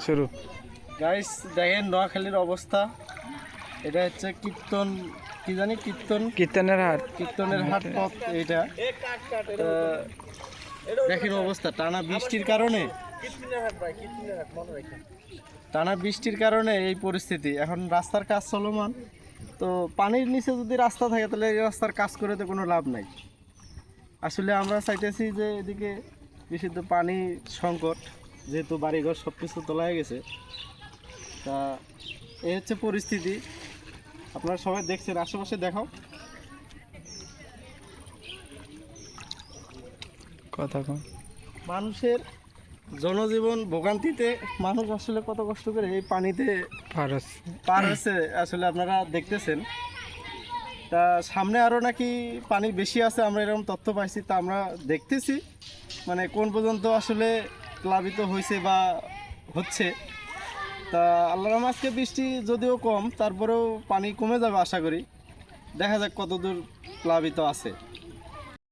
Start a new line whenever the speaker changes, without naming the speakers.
শুরু।
গাইস দেখেন নোয়াখালীর অবস্থা। এটা হচ্ছে কীর্তন, কি জানি
কীর্তনের হাট।
কীর্তনের হাট পথ এইটা। তো দেখেন অবস্থা, টানা বৃষ্টির কারণে এই পরিস্থিতি। এখন রাস্তার কাজ চলমান, তো পানির নিচে যদি রাস্তা থাকে তাহলে এই রাস্তার কাজ করে তো কোনো লাভ নাই। আসলে আমরা চাইতেছি যে এদিকে বিশুদ্ধ পানি সংকট, যেহেতু বাড়িঘর সব কিছু তোলা হয়ে গেছে। তা এই হচ্ছে পরিস্থিতি, আপনারা সবাই দেখছেন, আশেপাশে দেখাও।
কথা কম।
মানুষের জনজীবন ভোগান্তিতে, মানুষ আসলে কত কষ্ট করে এই পানিতে পার হচ্ছে আসলে আপনারা দেখতেছেন। তা সামনে আরও নাকি পানি বেশি আছে, আমরা এরকম তথ্য পাইছি। তা আমরা দেখতেছি মানে কোন পর্যন্ত আসলে প্লাবিত হয়েছে বা হচ্ছে। তা আল্লাহর রহমতে আজকে বৃষ্টি যদিও কম, তারপরেও পানি কমে যাবে আশা করি। দেখা যাক কতদূর প্লাবিত আছে।